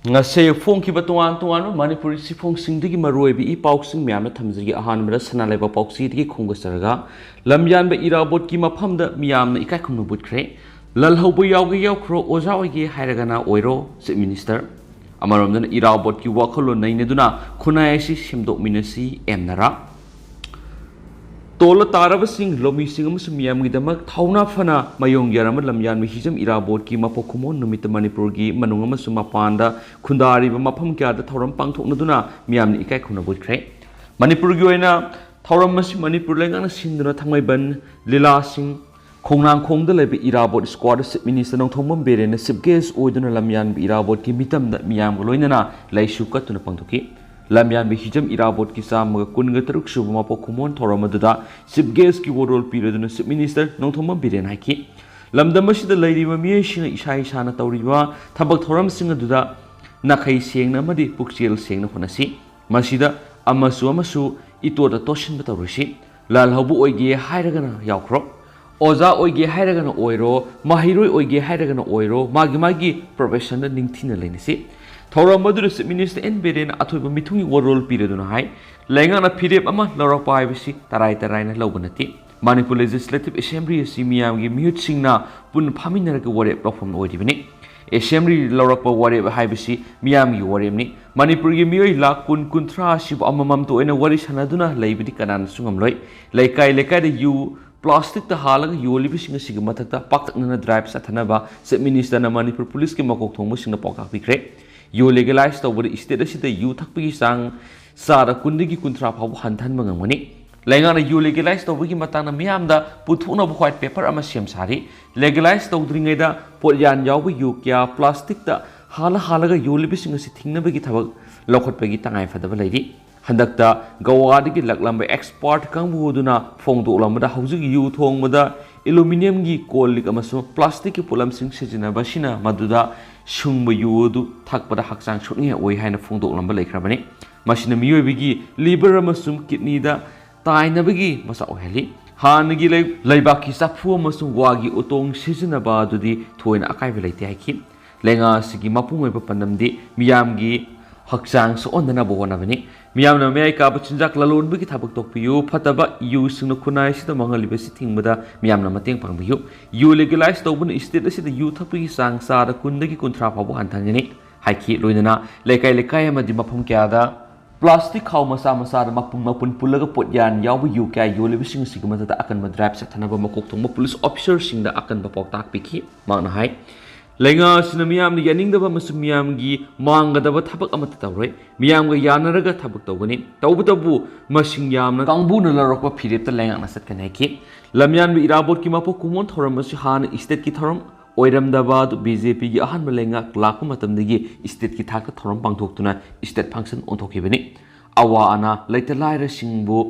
ngase phongkiba tongan tongan manipuri sifong singdigi maroibi I pausing myamna thamjigi ahanbara sanalaiba pauksi digi khonggasarga lamyanba irabot ki mafamda miyamna ikai khumnu butkre lalhaubu yawge yawkhro oja oige hairagana oiro chief minister amaromdana irabot ki wakhalo naineduna khunai si simdok minasi emnara tola taraba sing lomi sing amasung miyamgi damak thauna phana mayong yarama lamyan mi hijam irabot ki mapokhumo numit manipur gi manung amasung mapanda khundari ba mafam kya da thoram pangthoknaduna miyamni ikai khuna butkre manipur gi oina thoram masi manipur lengang sinduna thangmaiban lila sing khongnang khongda lebe irabot squad chief minister nong thongmam berena chief guest oiduna lamyan irabot ki mitam da miyam loinana laisu katuna pangthoki lamyan bi hijam irabot ki samga kunga taruk subama pokhumon thoramadada chief guest ki role piraduna chief minister nong thongmam beren haiki lamdamasida lairiba miyesina isai sana tawriba thabak thoram singa duda nakhai sengna madi pukchel sengna honasi masida amasu itoda toshin batawrishi lalhabu oige hairagana yaukro oza oige hairagana oiro Maheiloi oige hairagana oiro magi profession da ningthina lainisi thoram madu chief minister en beren athoiba mithungi role piraduna hai lengana phirep ama lorapa ibisi tarai na lobanati Manipur Legislative Assembly asi miyamgi miyut singna pun phaminaraga ware platform oidibani Assembly lorakpa ware haibisi miyamgi waremni Manipur gi miyoi lak kun kunthra sib amamam to ena wari sanaduna laibidi kanan sungamloi laikai da yu plastic ta halaga yolibi singa siga mathakta paktakna drive sathanaba chief minister na Manipur police ki makok thongmu singna pokak pikre yu legalize tawbari state asida yu thakpigi sang sara kundigi kunthra phabu hanthan mangamani laingana yu legalize tawbigi matangna miyamda puthuna bu white paper ama sem sari legalize tawdringai da polyan yawbu yu kya plastic ta halaga yolibi singa si thingnabagi thabak lokhotpagi tangai fadaba laidi handakta gawadi ki laklamba export kangbu duna phongdo lamada hauji yu thongmada aluminum gi kolik amaso plastic ki pulam sing sejina basina maduda sungba yu du thakpada hakchang chutni oi haina phongdo lamba laikhrabani masina miyoibigi liver amasum kidney da tainabagi masa oheli hanagi laibaki safu amasum wagi utong sejina ba dudi thoina akai belaiti haiki lenga sigi mapung oiba pandamdi miyamgi hakchang so ondana bogonabani miyamna mei ka bachinjak lalon bigi thabak tokpiyu phataba yu singna khunai sida mangali besi thingmada miyamna mateng pangbiyu yu legalize tobun state asida yu thapigi sang sara kundagi kunthra phabu hanthangani haiki loinana lekai amadi mafam kya da plastic khaw masa da mapun pulaga potyan yawbu yu kya yu lebising sigmata da akan drive sathanaba makok thongma police officer singda akan bapok tak piki magna hai lenga sina miyam ni yaning daba masum miyam gi manga daba thabak amata tawroi miyam ga yanaraga thabak tawgani tawbutabu masing yamna kangbu na larokwa phirep ta lenga na satkanai ki lamyan bi irabot ki mapo kumon thoram masi han state ki thoram oiram daba BJP gi ahan malenga klakpa matam digi state ki thak thoram pangthoktuna state function onthokibani awa ana laita laira singbu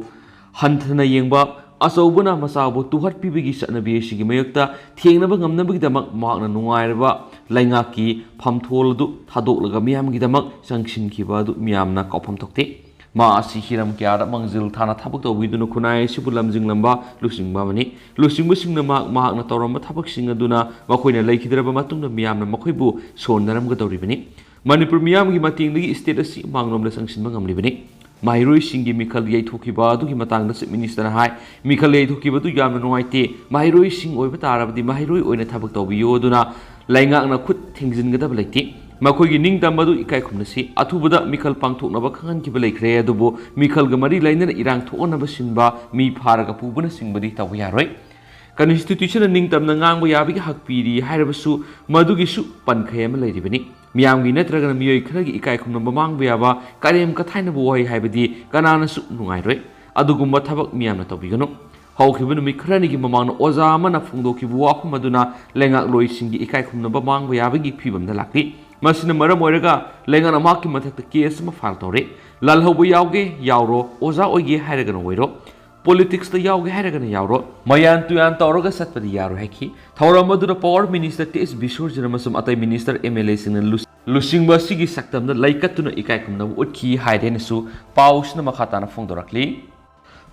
hanthana yengba asawbuna masabu tuhat pibigi satnabi sigi mayakta thengnaba ngamnabagi damak makna nungairaba laingaki phamthol du thadok laga miyam gi damak sangshin khiba du miyamna kaupam thokte ma asi hiram kya da mangjil thana thabak to widuna khunai sibulam jinglamba lusingba mani lusingbu singna makna tawramba thabak singa duna makoina laikhidraba matungna miyamna makoibu sonnaram ga tawribani Manipur miyam gi matingdagi state asi manglom la sangshin ngamlibani Maheiloi singgi mikhal yaithokiba adugi matangda chief minister hai mikhal yaithokiba du yamna nuaite Maheiloi sing oiba tarabadi Maheiloi oina thabak tawbiyo duna laingakna khut thingjingadaba laiti makoigi ningtamba du ikai khumnasi athubada mikhal pangthoknaba khangan kiba laikhre adubo mikhal ga mari lainana irang thonaba sinba mi pharaga pubuna singbadi tawu yaroi constitution ningtamna ngangba yabigi hakpiri hairabasu madugisu pankhayama lairibani miyamgi natragana miyoi kharagi ikai khumnamba mangba yaba karem kathaina bo wai haibadi kanana su nungairoi adugumba thabak miyamna tawbigano hawkhiba numi kharani gi mamangna oza amana phungdokibu wakhum aduna lengak loi singi ikai khumnamba mangba yabagi phibamda lakri masina maram oiraga lengana makki mathakta case ma file tawre lalhaubu yawge yawro oza oige hairagana oiro politics ta yawge hairagana yawro mayan tuyan tawraga satpadi yaro haiki thawramadura power minister ts bisurjana masum atai minister MLA singna lusingba sigi saktamda laikatuna ikai khumna utki hairene su pausna makhatana phongdorakli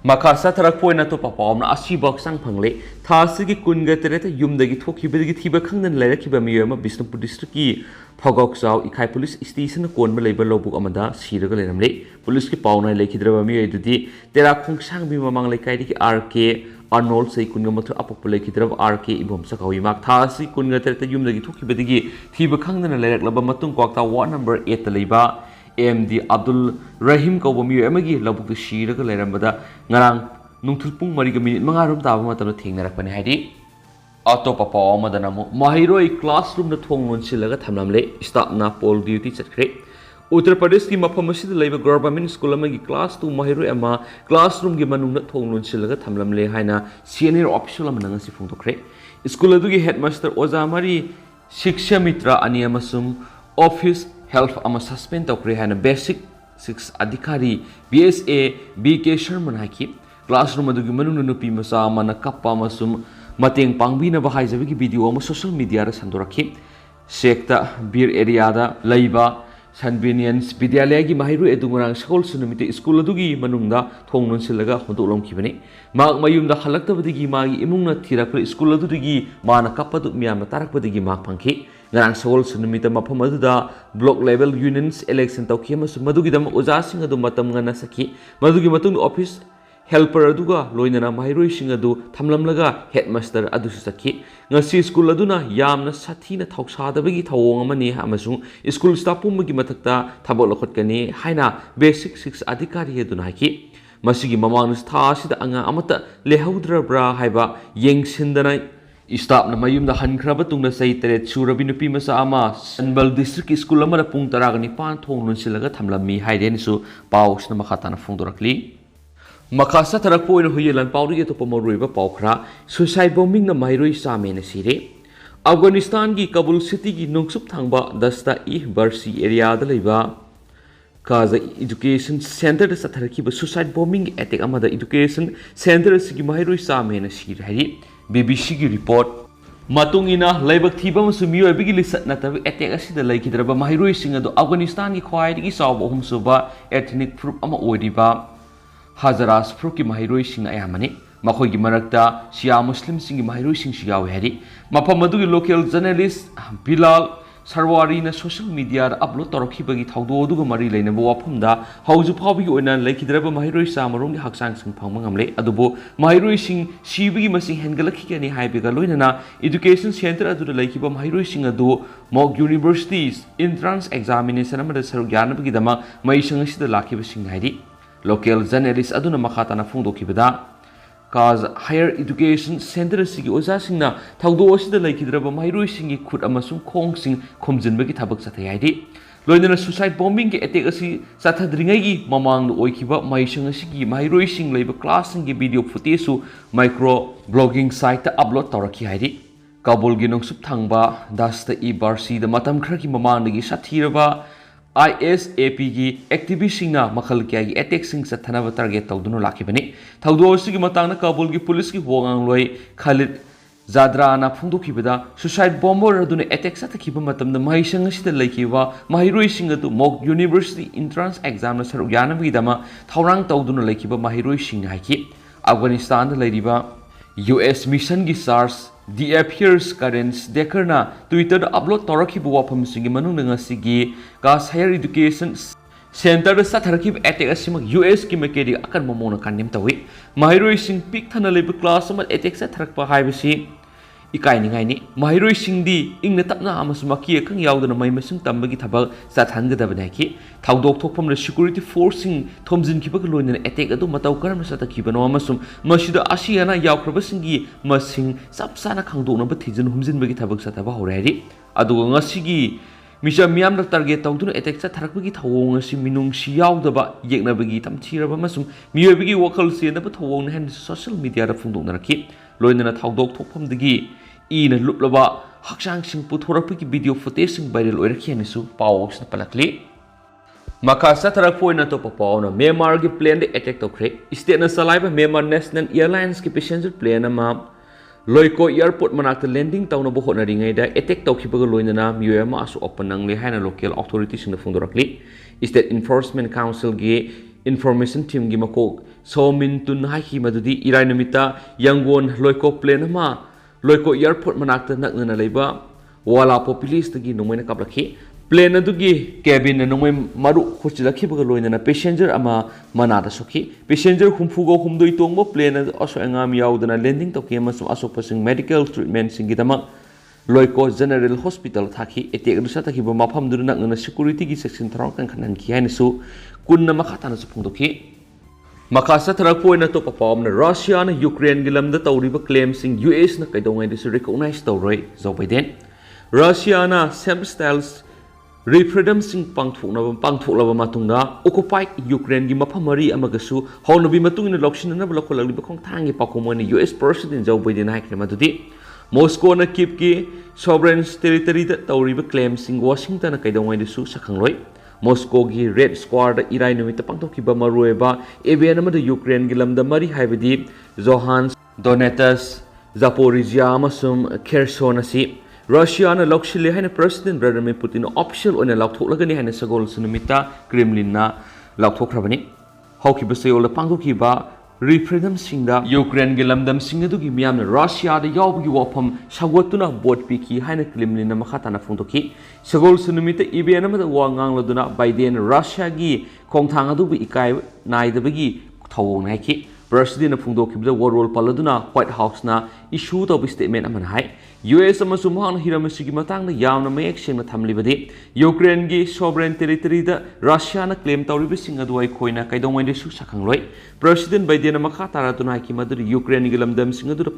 Maka satharak poina to papam na asibak sang phangle thasi ki kunga tereta yumdagi thokibagi thiba khangnan lairakhiba miyama Bisnupur district ki phagok chaw ikhai police station konba leiba lobuk amada siraga leramle police ki pawnai lekhidraba mi edudi tera khongsang bi mamang lekai ki RK Arnold sei kunga mathu apop lekhidraba RK ibom sakawi mak thasi kunga tereta yumdagi thokibagi thiba khangnan lairaklaba matung kwakta ward number 8 ta leiba AMD Abdul Rahim kawba mi amagi labuk shiraga leirambada ngarang nungthul pung mariga minute mangarum taba matano thengnarakpani haidi atopa paw amadana mo Maheiloi classroom na thong nonsilaga thamlamle staff na poll duty chatkre Uttar Pradesh ki mafam asida leiba government school amagi class 2 Maheiloi ama classroom gi manung na thong nonsilaga thamlamle haina senior official amana ngasi phongtokre school adugi headmaster Ozamari Shiksha Mitra ani amasum office health ama suspend tokre hana basic 6 adhikari BSA BK Sharman haki classroom adugi manung nupi masa amana kappa amasum mateng pangbina ba haijabigi video ama social media ra sandorakhi sekta bir area da laiba Sanbinians Vidyalaya gi Maheiloi edungurang school sunumite school adugi manungda thongnun silaga hodolom khibani mak mayumda halaktabadigi magi imungna thirakra school adudigi mana kapadu miyamna tarakpadigi mak phangki ngarang school sunumite mafam aduda block level unions election tawki amasu madugi dam oja sing adu matam ngana sakhi madugi matung office helper aduga loinana Maheiloi sing adu thamlamlaga headmaster adu sakhi ngasi school aduna yamna sathina thausadabagi thawong amani amasung school staff pumgi mathakta thabol lokhotkani haina basic 6 adhikari aduna haki masigi mamang tha sida anga amata lehaudra haiba yengsindana staff na mayumda hankraba tungna sai tere churabi nupi masa ama Sanbal district school amara pung taragani pan thonglun silaga thamlami haiden su paus na makhatana phongdorakli Makasa tarak po ino huyelan pauri ito pamoroi ba paukra suicide bombing na Maheiloi same na sire Afghanistan gi Kabul city gi nungsup thangba dasta barsi area da leiba kaza education center da satharaki ba suicide bombing attack amada education center sigi Maheiloi same na sire hari BBC gi report matungina laibak thiba masu miyo bigi lisat na tabi attack asida laikhidraba Maheiloi singa do Afghanistan gi khwai gi saw bahum suba ethnic group ama oidiba Hazaras Fruki Maheiloi sing ayamani Makogi Marakta Shia Muslim singi Maheiloi sing Shiawi Hari Mapamadugi local journalist Bilal Sarwari na social media upload Toroki bagi Taudo Duga Mari Lane Wapumda Hauju Pabi Oina Lakidraba Maheiloi Samarung Haksang Sing Pamangamle Adubo Maheiloi sing Shibi Masing Hengalaki and Haibiga Loinana Education Center Adu Lakiba Maheiloi sing Adu Mok Universities Entrance Examination Amada Sarugana Bagidama Maishang the Laki Sing Hari Local journalist aduna makhatana phongdokibada cause higher education center sigi oja singna thaudo osida laikhidraba Maheiloi singi khut amasung khong sing khomjinbagi thabak chathai haidi loinana suicide bombing ki attack asi chathadringai gi mamang no oikiba maisang asigi Maheiloi sing leiba class singi video footage su micro blogging site ta upload tawraki haidi Kabul gi nongsup thangba dasta barsi da matam khra ki mamang gi sathiraba ISAP gi activist singna makhal kya gi attack sing sathanaba target tawduno lakibani thawdo sigi matangna Kabul gi police gi hogang loi Khalid Zadra na phungdokibada suicide bomber aduna attack satakhiba matamda mahisang sida laikhiba Maheiloi sing adu Mok University entrance exam na saruk yanabagi dama thawrang tawduno laikhiba Maheiloi sing haiki Afghanistan da lairiba US mission gi SARS The appears currents dekarna Twitter upload toraki bu wapam singi manung nga sigi kas higher education center satharaki attack asimak US ki makeri akan momona kanim tawi Maheiloi sing pik thana lebe class amal attack satharakpa haibisi ikai ningai ni Maheiloi sing di ingna tapna amasuma ki khang yaudana mai masung tambagi thabak sathangadabna ki thawdok thokpam security force sing thomjin kibak loina attack adu matau karam satakibano amasum masida asiana yaukraba singi masing sapsana khangdokna ba thijin humjin bagi thabak sataba horari adu ngasigi misa miyam rak target tawduna attack satharakbagi thawong asi minung si yaudaba yekna bagi tamthiraba masum miyobigi wakal sena ba thawong hen social media ra phungdokna rakhi loina thawdok thokpam dagi ina luplaba haksang sing puthorakpagi video footage sing viral oirakhianisu paws na palakli Makasa tarak po na to papaw na Myanmar gi plane de attack to kre state na salaiba Myanmar National Airlines ki passenger plane na ma Loiko airport manakta landing taw na buhot na ringai da attack to khibaga loina na miyama asu open nang le haina local authorities na phungdorakli State Enforcement Council gi information team gi makok somin tun hai ki madudi irai namita yangon loiko plane ma loiko airport manakta nakna leiba wala populist gi nomoina kaplakhi plane adugi cabin nomoi maru khochilakhi baga loina passenger ama manada sokhi passenger humfugo humdoi tongbo plane aso angam yaudana landing to kema sum aso pasing medical treatment singidama loiko general hospital thaki etek rusa thaki ba mafam dur nakna security gi section tharong kan khanan ki haina su kunna makhatana su phungdokhi makasa tharak poina to papam na Russia na Ukraine gi lamda tawriba claim sing US na kaidongai disu recognize tawroi Joe Biden Russia na same styles referendum sing pangthoklaba matungna occupied Ukraine gi maphamari amagasu haunabi matungina lokshinna blokolagli bakong thangi pakomoni US president Joe Biden haikne madudi Moscow na keep ki sovereign territory da tawriba claim sing Washington na kaidongai disu sakhangloi Moscow gi Red Square da irai numita pangthokiba marueba event amada Ukraine gi lamda mari haibidi Luhansk Donetsk Zaporizhia amasum Kherson asi Russia na lokshile haina President Vladimir Putin official ona lakthoklagani haina sagol sunumita Kremlin na lakthokrabani hawkiba sayol pangthokiba referendum singda Ukraine gi lamdam singadugi miyamna Russia da yawbgi wafam sagwatuna bot piki haina Kremlin na makhatana phungthoki sagol sunumita event amada wangang laduna Biden Russia gi khongthang adubu ikai naidabagi thawong naiki President na phungdokibda warol paladuna White House na issue to statement aman hai US amasum hang hiramasi matang na yamna mayek sengna thamlibadi Ukraine gi sovereign territory da Russia na claim tawribi singadwai khoina kaidongwai de su sakhangloi President Biden na makha taratuna ki madur Ukraine gi lamdam singadu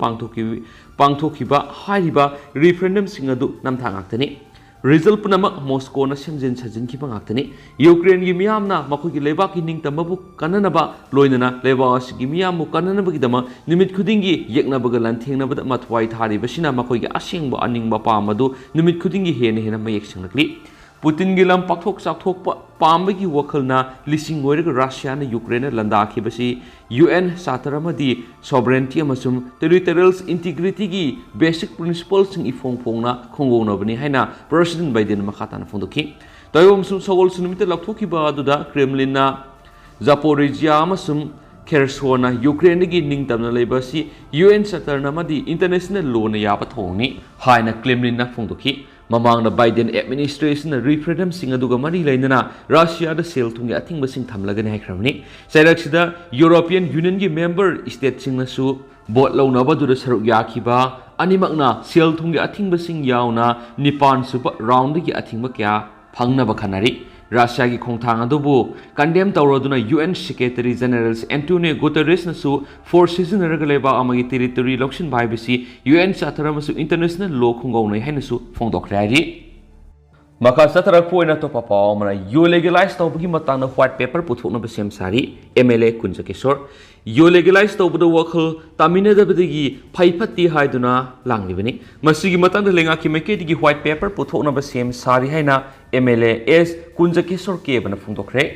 pangthokiba hariba referendum singadu namthangaktani result punama Moscow na semjin sajin ki pangaktani Ukraine gi miyamna makoi gi leba ki ningtamabu kananaba loinana leba asigi miyamu kananaba gi dama nimit khudingi yekna baga lanthengna bada mathwai thari basina makoi gi asengba aningba pamadu nimit khudingi hena mayek singakli Putin gi lam pakthok sakthok pambagi wakhalna lising oirga Russia na Ukraine landa khibasi UN sataramadi sovereignty amasum territorial integrity gi basic principles sing ifongna khongona bani haina President Biden makhatana phondokhi toyom sum sogol sunumite lakthoki ba aduda Kremlin na Zaporizhia amasum Kherson na Ukraine gi ningtamna lebasi UN sataramadi international law na yaba thongni haina Kremlin na phondokhi Mamang na Biden administration na referendum sing aduga mari lainana Russia da sel thungi athingba sing thamlagani haikramni sailaksida European Union gi member state sing na su bot launaba du da saruk yakhiba animakna sel thungi athingba sing yauna nipan suba round gi athingba kya phangnaba khanari Russia gi khongthang adubu condemn tawroduna UN Secretary General Antonio Guterres na su forces na regaleba amagi territory lokshin baibisi UN sataramasu international law khongawnai haina su phongdokhrari Maka satara poina to papa mana yo legalize tawbagi matangna white paper puthokna besem sari MLA Kunja Kishore yo legalize tawbada wakhal tamina dabadagi phaipatti haiduna langlibani masigi matangda lenga ki mekedi gi white paper puthokna besem sari haina MLA S Kunja Kishore ke bana phungdokre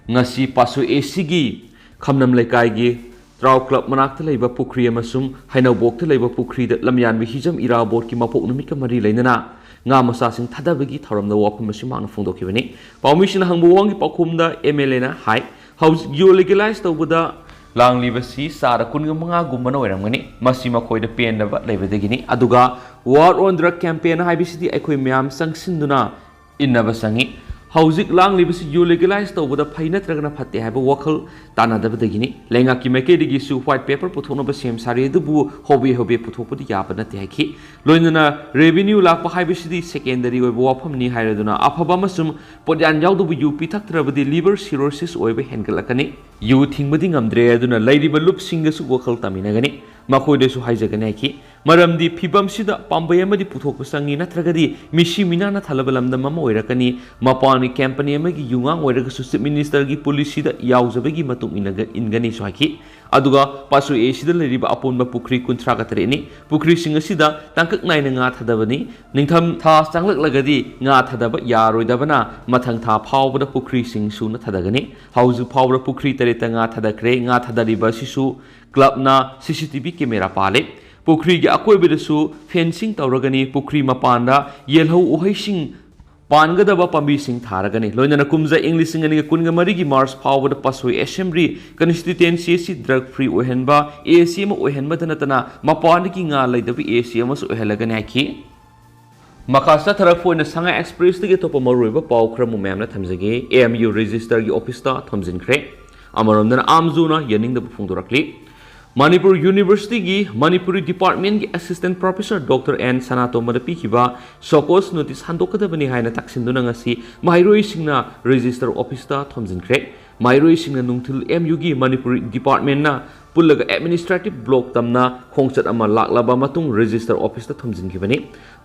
ngasi pasu AC gi khamnam lekai gi Trau Club manakta leiba pukri amasum hainau bokta leiba pukri da lamyan mi hijam ira bot ki mapok numit ka mari leinana nga masa sing thadabagi thoramda wapam masimang phungdokibani permission hangbu wangi pakhumda MLA na hai house yo legalize tawbuda langlibasi sara kunga manga gumbana oiramgani masima khoida pendaba leibadagini aduga war on drug campaign haibisidi aikoi myam sangsinduna innaba sangi Hauzik lang libasi yo legalize tawbuda phaina tragana phatte haiba wakhal tanadabadagini lenga ki mekedi su white paper puthona ba sem sari dubu hobe puthopudi yabana te haiki loinana revenue lakpa haibisidi secondary oiba wafamni hairaduna afaba masum podyan yawdubu yu pithaktrabadi liver cirrhosis oiba hengalakani yu thingbadi ngamdre aduna lairiba lup singasu wakhal taminagani makoidesu haijagani haiki maramdi phibam sida pambai amadi puthokpa sangi natragadi mishi minana thalabalamda mama oirakani mapani company amagi yungang oiragasu chief minister gi policy da yaujabagi matung inaga ingani swaki aduga pasu a sida leriba aponba pukri kunthra gatare ni pukri singa sida tangkak naina nga thadabani ningtham tha changlak lagadi nga thadaba yaroidabana mathang tha phawbada pukri sing su na thadagani hauju phawra pukri tare tanga thadakre nga thadariba sisu club na CCTV camera pale pukri gi akoi bedasu fencing tawragani pukri mapanda yelhau uhaising पानगदबा पांबीसिंग थारगनी लोइनना कुमजा इंग्लिशिंग अनि कुनगा मरिगी March फावबद पासोई assembly constituency सि drug free ओहेनबा ACM ओहेनबद नतना मपानगी nga लैदबि एसीएम सु ओहेलगनी आखि मखासा थरक फोइन संगा एक्सप्रेस दगे तोप मरुइबा पाव खरमु मैमना थमजगे एएमयू रजिस्टर गी ऑफिसता थमजिनख्रे अमरोमदना आमजुना यनिंगदब फुंगदोरक्ली Manipur University gi Manipuri Department gi Assistant Professor Dr. N. Sanatomada pikiba Sokos notice handokadabani haina taksinduna ngasi Maheiloi singna register office ta thomjinkhre Maheiloi singna nungthil MU gi Manipuri Department na pullaga administrative block tamna khongchat ama laklaba matung register office ta thomjinkhibani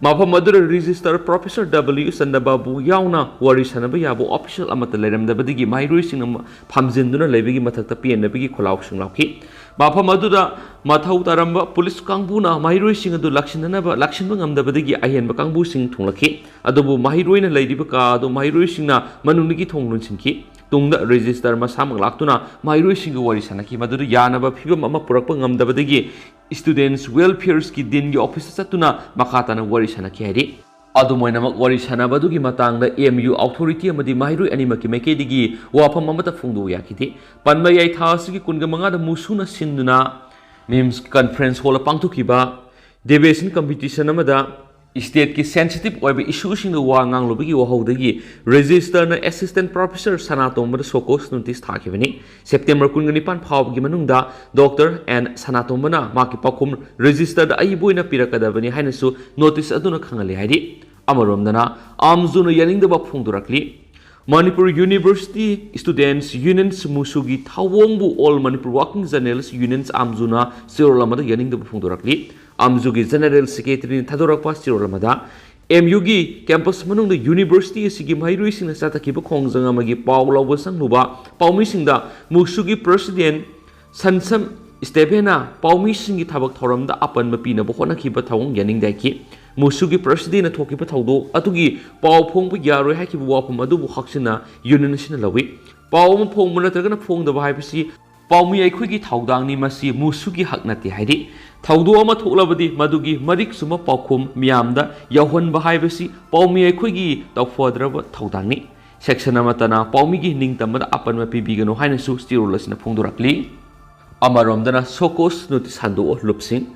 mafam adura register Professor W. Sandababu yauna wari sanaba yabu official amata leramdabadigi Maheiloi singna phamjinduna leibigi mathakta PNBigi kholauk singlauki Mafam aduda mathau taramba police kangbuna Maheiloi sing adu lakshinanaba lakshinba ngamdabadagi ahenba kangbu sing thunglaki adubu Maheiloi na leidiba ka adu Maheiloi singna manunigi thonglunsinki tungda register ma samang laktuna Maheiloi sing wari sanaki madudu yanaba phibam ama purakpa ngamdabadagi students welfare ki din gi office satuna makatana wari sanaki hairi adumoinamak wari sanabadugui matangda AMU authority amadi Maheiloi animaki maikeidigi wafam amata phungdu yakidi panma yai thasigi kunga mangada musuna sinduna memes conference hall pangthukiba debating competition amada state ki sensitive oiba issue sing wa nganglobigi wahodagi register na assistant professor Sanatomada Sokos notice thakibani September 19 phawgi manungda Dr. N. Sanatomana maki pakum register da aiboina pirakadabani hainasu notice aduna khangali haidi amaromdana amzuna yaningdaba phungdurakli Manipur University Students Unions Musugi Thawongbu All Manipur Working Journalists Unions Amzuna Sirolamada yaningdaba phungdurakli Amzugi General Secretary Thadorakpa Sirolamada MUgi campus manung the university sigi Maheiloi sing satakiba khongjang amagi pawlawa sangnuba pawmi singda musugi president Sansam Stevena pawmi singi thabak thoramda apan mapina bokhona khiba thawong yaning daiki musugi president thokiba thawdo atugi paw phongbu yaroi hakiba wapam adubu haksina union sina lawi paw ma phongmu natragana phongdaba haibisi Paumi Aikugi Taudang ni Masi Musugi Haknati Haidi Taudu ama Tulabadi Madugi Madik Suma Paukum Miamda Yahon Bahaibasi Paumi Aikugi Taufodraba Taudangni Section Amatana Paumigi Ning Tamada Apan Mapi Bigano Hinasu Stirulas in a Pundurakli Amaromdana Sokos Notice Hando of Lupsing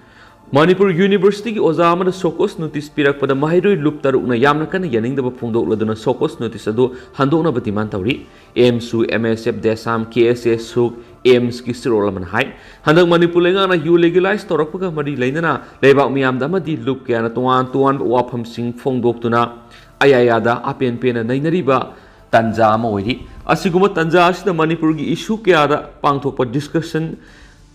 Manipur University Ozamada Sokos Notice Pirak pada Maheiloi Lup Tarukna Yamnakan Yaning the Pundo Laduna Sokos Notice Ado Handona Batimantauri AMSU MSF Desam KSS Suk AIMS ki Sirolaman Hai Handak Manipulenga na you legalize Torapuga Mari Lainana Lebak Miam Damadi Lup Kiana Tuan Wapam Sing Fongdok Tuna Ayayada Apian Pena Nainariba Tanja Moidi Asiguma Tanja the Manipurgi issue Kiada Pangtopa discussion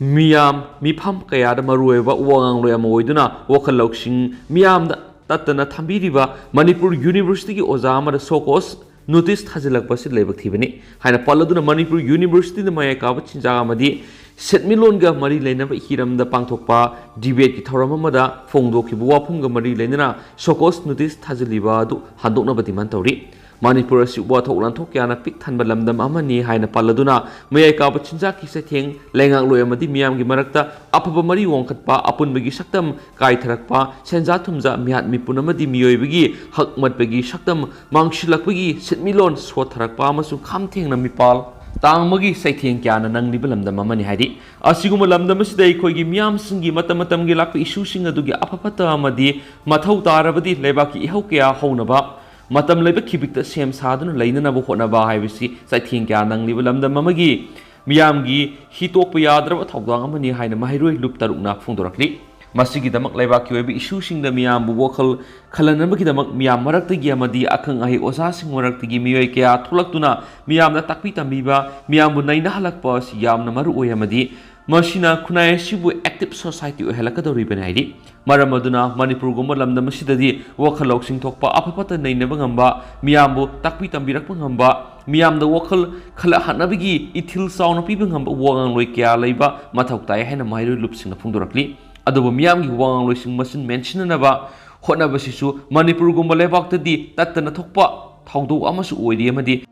Miam Mipam Kayada Marueva Wang Loyamoiduna Wakaloksing Miam Tatana Tambiriva Manipur University Ozama the Sokos Notice Hazilak Basit Labak Tibani Hana Paladuna Manipur University the Mayakava Chinjagamadi Setmilonga Mari Lena Hiram the Pangtopa debate Toramamada Fongdo Kibuapunga Mari Lena Sokos Notice Haziliva do Handona Batimantori Manipur Siwa Tolan Tokiana Pik Tanbalamdam Amani Haina Paladuna Mayaka Chinjaki Setting Lengang Loyamadi Miam Gimarakta Apapa Mari Wonkatpa Apun Begi Saktam Kai Tarakpa Senzatumza Miat Mipunamadi Mioibigi Hakmat Begi Saktam Mangshilakbigi Setmilon Swatarakpa Masu Kamting Namipal Tangmagi Saitien Kiana Nang Nibalamdam Amani Hadi Asiguma Lamdamasday Kogi Miam Singi Matamatam Gilak issue Singadugi Apapata Amadi Matau Tarabadi Lebaki Hokia Honaba Matam leba kibikta sem saduna lainana bo khonaba haibisi saithing kya nang libalamda mamagi miyamgi hitokpa yadraba thawdang amani haina Maheiloi lup tarukna phungdorakli masigi damak leba ki obi issue singda miyam bu wokhal khalanamagi damak miyam marakta gi amadi akhang ahi osa sing marakta gi miyoi kya thulaktuna miyamna takpi tambiba miyam bu naina halakpa si yamna maru oyamadi Masina Kunai Shibu Active Society Helakadori Benaidi Maramaduna Manipur Goma Lamda Masidadi Wakalok Sing Tokpa Apapata Nainabangamba Miambo Takpi Tambirakangamba Miam the Wakal Kala Hanabigi Itil Sound of Pibangamba Wang Loikia Leba Matautai Hena Maheiloi Lupsing of Pundurakli Adobo Miami Wang Loising Masin mention Naba Honabasisu Manipur Goma Lebak di Tatana Tokpa Taudo Amasu Oidi Amadi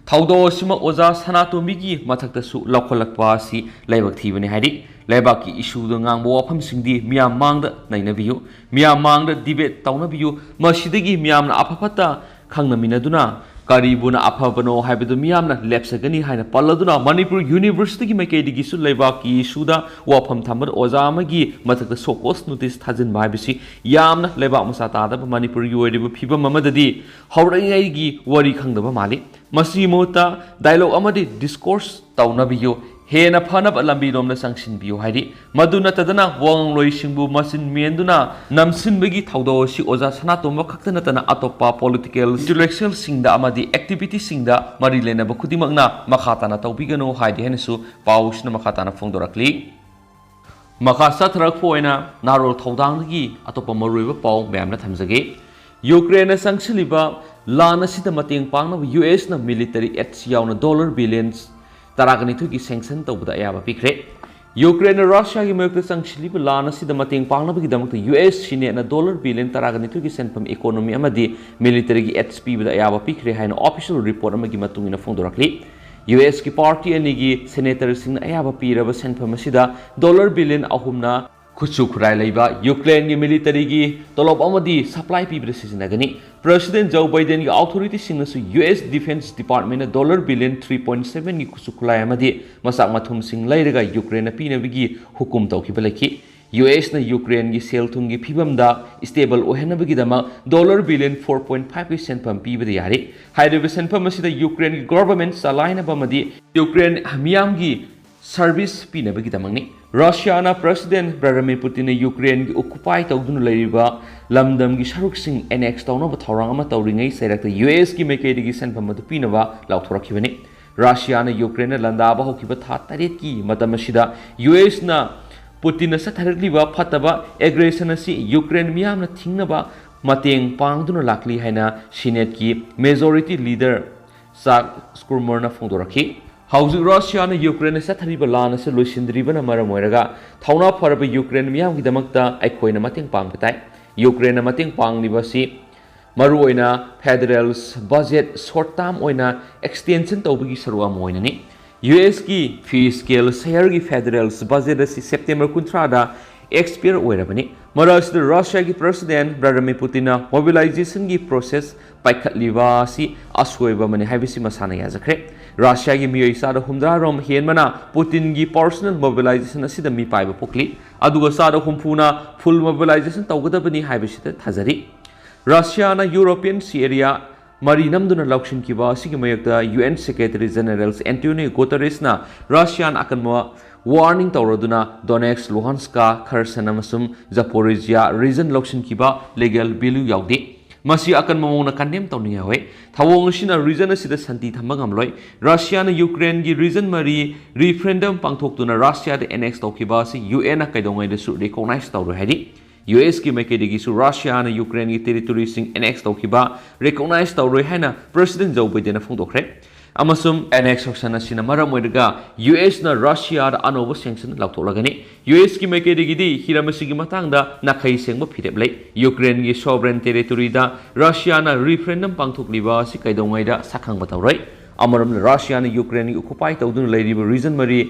Taudo Sima Oza Sanatomigi Mataktasu Lokalakpa si Lebak Tivani Hadi Lebaki issue the Ngang Wapam Singdi Miam Mangda Nainabiu Miam Mangda Debate Taunabiu Mashidigi Miam Apapata ꯈꯪꯅꯃꯤꯟꯅꯗꯨꯅ ꯀꯔꯤꯕꯨꯅ ꯑꯐꯕꯅꯣ ꯍꯥꯏꯕꯗꯨ ꯃꯤꯌꯥꯝꯅ ꯂꯦꯞꯁꯒꯅꯤ ꯍꯥꯏꯅ ꯄꯜꯂꯗꯨꯅ ꯃꯅꯤꯄꯨꯔ ꯌꯨꯅꯤꯚꯔꯁꯤꯇꯤꯒꯤ ꯃꯥꯏꯀꯩꯗꯒꯤꯁꯨ ꯂꯩꯕꯥꯛꯀꯤ ꯏꯁꯨꯗ ꯋꯥꯐꯝ ꯊꯝꯕꯗ ꯑꯣꯖꯥ ꯑꯃꯒꯤ ꯃꯊꯛꯇ ꯁꯣꯀꯣꯁ ꯅꯣꯇꯤꯁ ꯊꯥꯖꯤꯟꯕ ꯍꯥꯏꯕꯁꯤ ꯌꯥꯝꯅ ꯂꯩꯕꯥꯛ ꯃꯆꯥ ꯇꯥꯗꯕ ꯃꯅꯤꯄꯨꯔꯒꯤ ꯑꯣꯏꯔꯤꯕ ꯐꯤꯕꯝ ꯑꯃꯗꯗꯤ ꯍꯧꯔꯛꯏꯉꯩꯒꯤ ꯋꯥꯔꯤ ꯈꯪꯗꯕ ꯃꯥꯜꯂꯤ ꯃꯁꯤꯒꯤ ꯃꯍꯨꯠꯇ ꯗꯥꯏꯂꯣग ꯑꯃꯗꯤ ꯗꯤꯁꯀꯣꯔꯁ ꯇꯧꯅꯕꯤꯌꯨ ꯍꯦꯟꯅ ꯐꯅꯕ ꯂꯝꯕꯤꯔꯣꯝꯗ ꯆꯪꯁꯤꯟꯕꯤꯌꯨ ꯍꯥꯏꯗꯤ ꯃꯗꯨ ꯅꯠꯇꯗꯅ ꯋꯥꯉꯥꯡꯂꯣꯏꯁꯤꯡꯕꯨ ꯃꯆꯤꯟ ꯃꯦꯟꯗꯨꯅ ꯅꯝꯁꯤꯟꯕꯒꯤ ꯊꯧꯗꯣꯛ ꯑꯁꯤ ꯑꯣꯖꯥ ꯁꯅꯥꯇꯣꯝꯕ ꯈꯛꯇ ꯅꯠꯇꯅ ꯑꯇꯣꯞꯄ ꯄꯣꯂꯤꯇꯤꯀꯦꯜ ꯏꯟꯇꯦꯂꯦꯛꯆꯨꯑꯦꯜꯁꯤꯡꯗ ꯑꯃꯗꯤ ꯑꯦꯛꯇꯤꯚꯤꯇꯤꯁꯤꯡꯗ ꯃꯔꯤ ꯂꯩꯅꯕ ꯈꯨꯗꯤꯡꯃꯛꯅ ꯃꯈꯥ ꯇꯥꯅ ꯇꯧꯕꯤꯒꯅꯨ ꯍꯥꯏꯗꯤ ꯍꯥꯏꯅꯁꯨ ꯄꯥꯎꯁꯤꯅ ꯃꯈꯥ ꯇꯥꯅ ꯐꯣꯡꯗꯣꯔꯛꯂꯤ ꯃꯈꯥ ꯆꯠꯊꯔꯛꯄ ꯑꯣꯏꯅ ꯅꯥꯔꯣꯜ ꯊꯧꯗꯥꯡꯗꯒꯤ ꯑꯇꯣꯞꯄ ꯃꯔꯨꯑꯣꯏꯕ ꯄꯥꯎ ꯃꯌꯥꯝꯅ ꯊꯝꯖꯒꯦ ꯌꯨꯀ꯭ꯔꯦꯟꯅ ꯆꯪꯁꯤꯜꯂꯤꯕ ꯂꯥꯟ ꯑꯁꯤꯗ ꯃꯇꯦꯡ ꯄꯥꯡꯅꯕ ꯌꯨꯑꯦꯁꯅ ꯃꯤꯂꯤꯇꯔꯤ ꯑꯦꯗꯁ ꯌꯥꯎꯅ $1 ꯕꯤꯂꯤꯌꯟ 12ꯒꯤ ꯁꯦꯡꯁꯟ ꯇꯧꯕꯗ ꯑꯌꯥꯕ ꯄꯤꯈ꯭रे ꯌꯨꯀ꯭ꯔꯦꯟꯅ ꯔꯁꯤꯌꯥꯒꯤ ꯃꯥꯌꯣꯛꯇ ꯆꯪꯁꯤꯜꯂꯤꯕ ꯂꯥꯟ ꯑꯁꯤꯗ ꯃꯇꯦꯡ ꯄꯥꯡꯅꯕꯒꯤꯗꯃꯛꯇ ꯌꯨꯑꯦꯁ ꯁꯤꯅꯦꯠꯅ $1 ꯕꯤꯂꯤꯌꯟ 12ꯒꯤ ꯁꯦꯟꯐꯝ ꯏꯀꯣꯅꯣꯃꯤ ꯑꯃꯗꯤ ꯃꯤꯂꯤꯇꯔꯤꯒꯤ ꯑꯦꯗꯁ ꯄꯤꯕꯗ ꯑꯌꯥꯕ ꯄꯤꯈ꯭रे ꯍꯥꯏꯅ ꯑꯣꯐꯤꯁꯤꯌꯦꯜ ꯔꯤꯄꯣꯔꯠ ꯑꯃꯒꯤ ꯃꯇꯨꯡ ꯏꯟꯅ ꯐꯣꯡꯗꯣꯔꯛꯂꯤ ꯌꯨꯑꯦꯁꯀꯤ ꯄꯥꯔꯇꯤ ꯑꯅꯤꯒꯤ ꯁꯦꯅꯦꯇꯔꯁꯤꯡꯅ ꯑꯌꯥꯕ ꯄꯤꯔꯕ ꯁꯦꯟꯐꯝ ꯑꯁꯤꯗ $3 ꯕꯤꯂꯤꯌꯟ 3ꯅ ꯈꯨꯠꯁꯨ ꯈꯨꯠꯂꯥꯏ ꯂꯩꯕ ꯌꯨꯀ꯭ꯔꯦꯟꯒꯤ ꯃꯤꯂꯤꯇꯔꯤꯒꯤ ꯇꯣꯂꯣꯞ ꯑꯃꯗꯤ ꯁꯄ꯭ꯂꯥꯏ ꯄꯤꯕꯗ ꯁꯤꯖꯤꯟꯅꯒꯅꯤ ꯄ꯭ꯔꯦꯁꯤꯗꯦꯟꯠ ꯖꯣ ꯕꯥꯏꯗꯦꯟꯒꯤ ꯑꯣꯊꯣꯔꯤꯇꯤꯁꯤꯡꯅꯁꯨ ꯌꯨꯑꯦꯁ ꯗꯤꯐꯦꯟꯁ ꯗꯤꯄꯥꯔꯠꯃꯦꯟꯠꯅ $3 ꯕꯤꯂꯤꯌꯟ 3.7ꯒꯤ ꯈꯨꯠꯁꯨ ꯈꯨꯠꯂꯥꯏ ꯑꯃꯗꯤ ꯃꯆꯥꯛ ꯃꯊꯨꯝꯁꯤꯡ ꯂꯩꯔꯒ ꯌꯨꯀ꯭ꯔꯦꯟꯅ ꯄꯤꯅꯕꯒꯤ ꯍꯨꯀꯨꯝ ꯇꯧꯈꯤꯕ ꯂꯩꯈꯤ ꯌꯨꯑꯦꯁꯅ ꯌꯨꯀ꯭ꯔꯦꯟꯒꯤ ꯁꯦꯜ ꯊꯨꯝꯒꯤ ꯐꯤꯕꯝꯗ ꯁ꯭ꯇꯦꯕꯜ ꯑꯣꯏꯍꯟꯅꯕꯒꯤꯗꯃꯛ $4 ꯕꯤꯂꯤꯌꯟ 4.5ꯒꯤ ꯁꯦꯟꯐꯝ ꯄꯤꯕꯗ ꯌꯥꯔꯤ ꯍꯥꯏꯔꯤꯕ ꯁꯦꯟꯐꯝ ꯑꯁꯤꯗ ꯌꯨꯀ꯭ꯔꯦꯟꯒꯤ ꯒꯣꯚꯔꯟꯃꯦꯟꯠ ꯆꯂꯥꯏꯅꯕ ꯑꯃꯗꯤ ꯌꯨꯀ꯭ꯔꯦꯟ ꯃꯤꯌꯥꯝꯒꯤ ꯁꯔꯚꯤꯁ ꯄꯤꯅꯕꯒꯤꯗꯃꯛꯅꯤ ꯔꯁꯤꯌꯥꯅ ꯄ꯭ꯔꯦꯁꯤꯗꯦꯟꯠ ꯚ꯭ꯂꯥꯗꯤꯃꯤꯔ ꯄꯨꯇꯤꯟꯅ ꯌꯨꯀ꯭ꯔꯦꯟꯒꯤ ꯑꯣꯀꯨꯄꯥꯏ ꯇꯧꯗꯨꯅ ꯂꯩꯔꯤꯕ ꯂꯝꯗꯝꯒꯤ ꯁꯔꯨꯛꯁꯤꯡ ꯑꯦꯅꯦꯛꯁ ꯇꯧꯅꯕ ꯊꯧꯔꯥꯡ ꯑꯃ ꯇꯧꯔꯤꯉꯩ ꯆꯩꯔꯛꯇ ꯌꯨꯑꯦꯁꯀꯤ ꯃꯥꯏꯀꯩꯗꯒꯤ ꯁꯦꯟꯐꯝ ꯑꯗꯨ ꯄꯤꯅꯕ ꯂꯥꯎꯊꯣꯔꯛꯈꯤꯕꯅꯤ ꯔꯁꯤꯌꯥꯅ ꯌꯨꯀ꯭ꯔꯦꯟꯅ ꯂꯥꯟꯗꯥꯕ ꯍꯧꯈꯤꯕ ꯊꯥ 8ꯀꯤ ꯃꯇꯝ ꯑꯁꯤꯗ ꯌꯨꯑꯦꯁꯅ ꯄꯨꯇꯤꯟꯅ ꯆꯠꯊꯔꯛꯂꯤꯕ ꯐꯠꯇꯕ ꯑꯦꯒ꯭ꯔꯦꯁꯟ ꯑꯁꯤ ꯌꯨꯀ꯭ꯔꯦꯟ ꯃꯤꯌꯥꯝꯅ ꯊꯤꯡꯅꯕ ꯃꯇꯦꯡ ꯄꯥꯡꯗꯨꯅ ꯂꯥꯛꯂꯤ ꯍꯥꯏꯅ ꯁꯤꯅꯦꯠꯀꯤ ꯃꯦꯖꯣꯔꯤꯇꯤ ꯂꯤꯗꯔ ꯆꯥꯛ ꯁ꯭ꯀꯨꯔꯃꯔꯅ ꯐꯣꯡꯗꯣꯔꯛꯈꯤ ꯍꯧꯖꯤꯛ ꯔꯁꯤꯌꯥꯅ ꯌꯨꯀ꯭ꯔꯦꯟꯅ ꯆꯠꯊꯔꯤꯕ ꯂꯥꯟ ꯑꯁꯤ ꯂꯣꯏꯁꯤꯟꯗ꯭ꯔꯤꯕꯅ ꯃꯔꯝ ꯑꯣꯏꯔꯒ ꯊꯧꯅꯥ ꯐꯔꯕ ꯌꯨꯀ꯭ꯔꯦꯟ ꯃꯤꯌꯥꯝꯒꯤꯗꯃꯛꯇ ꯑꯩꯈꯣꯏꯅ ꯃꯇꯦꯡ ꯄꯥꯡꯕ ꯇꯥꯏ ꯌꯨꯀ꯭ꯔꯦꯟꯅ ꯃꯇꯦꯡ ꯄꯥꯡꯂꯤꯕ ꯑꯁꯤ ꯃꯔꯨꯑꯣꯏꯅ ꯐꯦꯗꯔꯦꯜ ꯕꯖꯦꯠ ꯁꯣꯔꯠ ꯇꯥꯔꯝ ꯑꯣꯏꯅ ꯑꯦꯛꯁꯇꯦꯟꯁꯟ ꯇꯧꯕꯒꯤ ꯁꯔꯨꯛ ꯑꯃ ꯑꯣꯏꯅꯅꯤ ꯌꯨꯑꯦꯁꯀꯤ ꯐꯤꯁꯀꯦꯜ ꯁꯦꯌꯔꯒꯤ ꯐꯦꯗꯔꯦꯜ ꯕꯖꯦꯠ ꯑꯁꯤ ꯁꯦꯞꯇꯦꯝꯕꯔ 30ꯗ ꯑꯦꯛꯁꯄꯤꯌꯔ ꯑꯣꯏꯔꯕꯅꯤ ꯃꯔꯛꯁꯤꯗ ꯔꯁꯤꯌꯥꯒꯤ ꯄ꯭ꯔꯦꯁꯤꯗꯦꯟꯠ ꯚ꯭ꯂꯥꯗꯤꯃꯤꯔ ꯄꯨꯇꯤꯟꯅ ꯃꯣꯕꯤꯂꯥꯏꯖꯦꯁꯟꯒꯤ ꯄ꯭ꯔꯣꯁꯦꯁ ꯄꯥꯏꯈꯠꯂꯤꯕ ꯑꯁꯤ ꯑꯁꯣꯏꯕ ꯑꯃꯅꯤ ꯍꯥꯏꯕꯁꯤ ꯃꯁꯥꯅ ꯌꯥꯖꯈ꯭रे ꯔꯁꯤꯌꯥꯒꯤ ꯃꯤꯑꯣꯏ ꯆꯥꯗ 60 ꯍꯦꯟꯕꯅ ꯄꯨꯇꯤꯟꯒꯤ ꯄꯔꯁꯣꯅꯦꯜ ꯃꯣꯕꯤꯂꯥꯏꯖꯦꯁꯟ ꯑꯁꯤꯗ ꯃꯤ ꯄꯥꯏꯕ ꯄꯣꯛꯂꯤ ꯑꯗꯨꯒ ꯆꯥꯗ 60ꯅ ꯐꯨꯜ ꯃꯣꯕꯤꯂꯥꯏꯖꯦꯁꯟ ꯇꯧꯒꯗꯕꯅꯤ ꯍꯥꯏꯕꯁꯤꯗ ꯊꯥꯖꯔꯤ ꯔꯁꯤꯌꯥꯅ ꯌꯨꯔꯣꯄꯤꯌꯟ ꯁꯤ ꯑꯦꯔꯤꯌꯥ ꯃꯔꯤ ꯅꯝꯗꯨꯅ ꯂꯧꯁꯤꯟꯈꯤꯕ ꯑꯁꯤꯒꯤ ꯃꯥꯌꯣꯛꯇ ꯌꯨꯑꯦꯟ ꯁꯦꯀ꯭ꯔꯦꯇꯔꯤ ꯖꯦꯅꯔꯦꯜ ꯑꯦꯟꯇꯣꯅꯤꯑꯣ ꯒꯨꯇꯦꯔꯦꯁꯅ ꯔꯁꯤꯌꯥꯅ ꯑꯀꯟꯕ ꯋꯥꯔꯅꯤꯡ ꯇꯧꯔꯗꯨꯅ ꯗꯣꯅꯦꯠꯁ ꯂꯨꯍꯥꯟꯁꯀ ꯈꯔꯁꯟ ꯑꯃꯁꯨꯡ ꯖꯥꯄꯣꯔꯤꯖꯤꯌꯥ ꯔꯤꯖꯟ ꯂꯧꯁꯤꯟꯈꯤꯕ ꯂꯤꯒꯦꯜ ꯚꯦꯂ꯭ꯌꯨ ꯌꯥꯎꯗꯦ ꯃꯁꯤ ꯑꯀꯟꯕ ꯃꯑꯣꯡꯗ ꯀꯟꯗꯦꯝ ꯇꯧꯅꯤꯡꯉꯥꯏ ꯊꯧꯑꯣꯡ ꯑꯁꯤꯅ ꯔꯤꯖꯟ ꯑꯁꯤꯗ ꯁꯥꯟꯇꯤ ꯊꯝꯕ ꯉꯝꯂꯣꯏ ꯔꯁꯤꯌꯥꯅ ꯌꯨꯀ꯭ꯔꯦꯟꯒꯤ ꯔꯤꯖꯟ ꯃꯔꯤ ꯔꯤꯐꯔꯦꯟꯗꯝ ꯄꯥꯡꯊꯣꯛꯇꯨꯅ ꯔꯁꯤꯌꯥꯗ ꯑꯦꯅꯦꯛꯁ ꯇꯧꯈꯤꯕ ꯑꯁꯤ ꯌꯨꯑꯦꯟꯅ ꯀꯩꯗꯧꯉꯩꯗꯁꯨ ꯔꯤꯀꯣꯒꯅꯥꯏꯖ ꯇꯧꯔꯣꯏ ꯍꯥꯏꯔꯤ ꯌꯨꯑꯦꯁꯀꯤ ꯃꯥꯏꯀꯩꯗꯒꯤꯁꯨ ꯔꯁꯤꯌꯥꯅ ꯌꯨꯀ꯭ꯔꯦꯟꯒꯤ ꯇꯦꯔꯤꯇꯣꯔꯤꯁꯤꯡ ꯑꯦꯅꯦꯛꯁ ꯇꯧꯈꯤꯕ ꯔꯤꯀꯣꯒꯅꯥꯏꯖ ꯇꯧꯔꯣꯏ ꯍꯥꯏꯅ ꯄ꯭ꯔꯦꯁꯤꯗꯦꯟꯠ ꯖꯣ ꯕꯥꯏꯗꯦꯟꯅ ꯐꯣꯡꯗꯣꯛꯈ꯭रे ꯑꯃꯁꯨꯡ ꯑꯦꯅꯦꯛꯁꯦꯁꯟ ꯑꯁꯤꯅ ꯃꯔꯝ ꯑꯣꯏꯔꯒ ꯌꯨꯑꯦꯁꯅ ꯔꯁꯤꯌꯥꯗ ꯑꯅꯧꯕ ꯁꯦꯡꯁꯟ ꯂꯧꯊꯣꯛꯂꯒꯅꯤ ꯌꯨꯑꯦꯁꯀꯤ ꯃꯥꯏꯀꯩꯗꯒꯤꯗꯤ ꯍꯤꯔꯝ ꯑꯁꯤꯒꯤ ꯃꯇꯥꯡꯗ ꯅꯥꯈꯩ ꯁꯦꯡꯕ ꯐꯤꯔꯦꯞ ꯂꯩ ꯌꯨꯀ꯭ꯔꯦꯟꯒꯤ ꯁꯣꯚꯔꯦꯟ ꯇꯦꯔꯤꯇꯣꯔꯤꯗ ꯔꯁꯤꯌꯥꯅ ꯔꯤꯐꯔꯦꯟꯗꯝ ꯄꯥꯡꯊꯣꯛꯂꯤꯕ ꯑꯁꯤ ꯀꯩꯗꯧꯉꯩꯗ ꯁꯛꯈꯪꯕ ꯇꯧꯔꯣꯏ ꯑꯃꯔꯣꯝꯗ ꯔꯁꯤꯌꯥꯅ ꯌꯨꯀ꯭ꯔꯦꯟꯒꯤ ꯑꯣꯀꯨꯄꯥꯏ ꯇꯧꯗꯨꯅ ꯂꯩꯔꯤꯕ ꯔꯤꯖꯟ ꯃꯔꯤ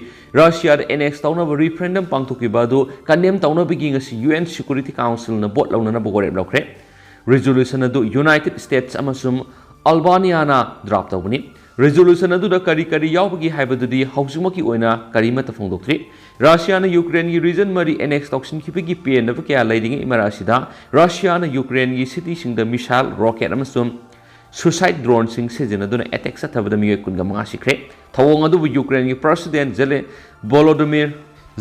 ꯔꯁꯤꯌꯥꯗ ꯑꯦꯅꯦꯛꯁ ꯇꯧꯅꯕ ꯔꯤꯐꯔꯦꯟꯗꯝ ꯄꯥꯡꯊꯣꯛꯈꯤꯕ ꯑꯗꯨ ꯀꯟꯗꯦꯝ ꯇꯧꯅꯕꯒꯤ ꯉꯁꯤ ꯌꯨꯑꯦꯟ ꯁꯦꯀ꯭ꯌꯨꯔꯤꯇꯤ ꯀꯥꯎꯟꯁꯤꯜꯅ ꯚꯣꯠ ꯂꯧꯅꯅꯕ ꯋꯥꯔꯦꯞ ꯂꯧꯈ꯭रे ꯔꯤꯖꯣꯂꯨꯁꯟ ꯑꯗꯨ ꯌꯨꯅꯥꯏꯇꯦꯗ ꯁ꯭ꯇꯦꯠꯁ ꯑꯃꯁꯨꯡ ꯑꯜꯕꯥꯅꯤꯌꯥꯅ ꯗ꯭ꯔꯥꯐ ꯇꯧꯕꯅꯤ ꯔꯤꯖꯣꯂꯨꯁꯟ ꯑꯗꯨꯗ ꯀꯔꯤ ꯀꯔꯤ ꯌꯥꯎꯕꯒꯦ ꯍꯥꯏꯕꯗꯨꯗꯤ ꯍꯧꯖꯤꯛꯃꯛꯀꯤ ꯑꯣꯏꯅ ꯀꯔꯤꯃꯠꯇ ꯐꯣꯡꯗꯣꯛꯇ꯭ꯔꯤ ꯔꯁꯤꯌꯥꯅ ꯌꯨꯀ꯭ꯔꯦꯟꯒꯤ ꯔꯤꯖꯟ ꯃꯔꯤ ꯑꯦꯅꯦꯛꯁ ꯇꯧꯁꯤꯟꯈꯤꯕꯒꯤ ꯄꯦꯟꯗꯕ ꯀꯌꯥ ꯂꯩꯔꯤꯉꯩ ꯃꯔꯛ ꯑꯁꯤꯗ ꯔꯁꯤꯌꯥꯅ ꯌꯨꯀ꯭ꯔꯦꯟꯒꯤ ꯁꯤꯇꯤꯁꯤꯡꯗ ꯃꯤꯁꯥꯏꯜ ꯔꯣꯀꯦꯠ ꯑꯃꯁꯨꯡ ꯁꯨꯁꯥꯏꯠ ꯗ꯭ꯔꯣꯟꯁꯤꯡ ꯁꯤꯖꯤꯟꯅꯗꯨꯅ ꯑꯦꯇꯦꯛ ꯆꯠꯊꯕꯗ ꯃꯤꯑꯣꯏ 15 ꯁꯤꯈ꯭रे ꯊꯧꯑꯣꯡ ꯑꯗꯨꯕꯨ ꯌꯨꯀ꯭ꯔꯦꯟꯒꯤ ꯄ꯭ꯔꯦꯁꯤꯗꯦꯟꯠ ꯚꯣꯂꯣꯗꯤꯃꯤꯔ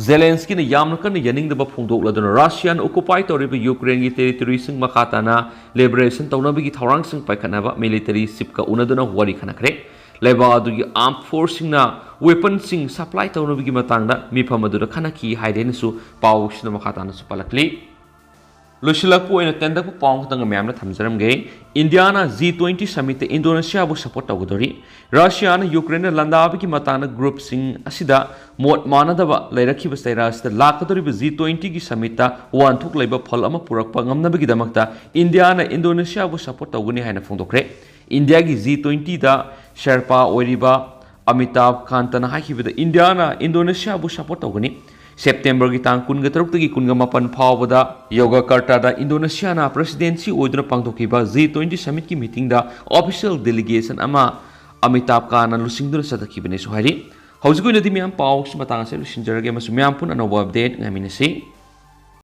ꯖꯦꯂꯦꯟꯁꯀꯤꯅ ꯌꯥꯝꯅ ꯀꯟꯅ ꯌꯥꯅꯤꯡꯗꯕ ꯐꯣꯡꯗꯣꯛꯂꯗꯨꯅ ꯔꯁꯤꯌꯥꯅ ꯑꯣꯀꯨꯄꯥꯏ ꯇꯧꯔꯤꯕ ꯌꯨꯀ꯭ꯔꯦꯟꯒꯤ ꯇꯦꯔꯤꯇꯣꯔꯤꯁꯤꯡ ꯃꯈꯥ ꯇꯥꯅ ꯂꯤꯕꯔꯦꯁꯟ ꯇꯧꯅꯕꯒꯤ ꯊꯧꯔꯥꯡꯁꯤꯡ ꯄꯥꯏꯈꯠꯅꯕ ꯃꯤꯂꯤꯇꯔꯤ ꯆꯤꯞꯀ ꯎꯅꯗꯨꯅ ꯋꯥꯔꯤ ꯈꯟꯅꯈ꯭रे ꯂꯩꯕꯥꯛ ꯑꯗꯨꯒꯤ ꯑꯥꯔꯝ ꯐꯣꯔꯁꯁꯤꯡꯅ ꯋꯦꯄꯟꯁꯤꯡ ꯁꯄ꯭ꯂꯥꯏ ꯇꯧꯅꯕꯒꯤ ꯃꯇꯥꯡꯗ ꯃꯤꯐꯝ ꯑꯗꯨꯗ ꯈꯟꯅꯈꯤ ꯍꯥꯏꯗꯦꯅꯁꯨ ꯄꯥꯎꯁꯤꯅ ꯃꯈꯥ ꯇꯥꯅꯁꯨ ꯄꯜꯂꯛꯂꯤ ꯂꯣꯏꯁꯤꯜꯂꯛꯄ ꯑꯣꯏꯅ ꯇꯦꯟꯗꯛꯄ ꯄꯥꯎ ꯈꯛꯇꯪ ꯃꯌꯥꯝꯅ ꯊꯝꯖꯔꯝꯒꯦ ꯏꯟꯗꯤꯌꯥꯅ G20 ꯁꯃꯤꯠꯇ ꯏꯟꯗꯣꯅꯦꯁꯤꯌꯥꯕꯨ ꯁꯄꯣꯔꯠ ꯇꯧꯒꯗꯧꯔꯤ ꯔꯁꯤꯌꯥꯅ ꯌꯨꯀ꯭ꯔꯦꯟꯅ ꯂꯥꯟꯗꯥꯕꯒꯤ ꯃꯇꯥꯡꯗ ꯒ꯭ꯔꯨꯞꯁꯤꯡ ꯑꯁꯤꯗ ꯃꯣꯠ ꯃꯥꯟꯅꯗꯕ ꯂꯩꯔꯛꯈꯤꯕ ꯆꯩꯔꯥ ꯑꯁꯤꯗ ꯂꯥꯛꯀꯗꯧꯔꯤꯕ G20ꯒꯤ ꯁꯃꯤꯠꯇ ꯋꯥꯟꯊꯣꯛ ꯂꯩꯕ ꯐꯜ ꯑꯃ ꯄꯨꯔꯛꯄ ꯉꯝꯅꯕꯒꯤꯗꯃꯛꯇ ꯏꯟꯗꯤꯌꯥꯅ ꯏꯟꯗꯣꯅꯦꯁꯤꯌꯥꯕꯨ ꯁꯄꯣꯔꯠ ꯇꯧꯒꯅꯤ ꯍꯥꯏꯅ ꯐꯣꯡꯗꯣꯛꯈ꯭रे ꯏꯟꯗꯤꯌꯥꯒꯤ G20ꯗ ꯁꯦꯔꯄꯥ ꯑꯣꯏꯔꯤꯕ ꯑꯃꯤꯇꯥꯕ ꯀꯥꯟꯇꯅ ꯍꯥꯏꯈꯤꯕꯗ ꯏꯟꯗꯤꯌꯥꯅ ꯏꯟꯗꯣꯅꯦꯁꯤꯌꯥꯕꯨ ꯁꯄꯣꯔꯠ ꯇꯧꯒꯅꯤ September ki tang kun ga taruk tagi kun ga mapan phawbada Yogyakarta da Indonesia na presidency oiduna pangthokiba G20 summit ki meeting da official delegation ama Amitabh Khan lusingduna satakibane so hari hauzik oinadi miyam paw matang se lusinjarage masumyam pun anoba update ngaminasi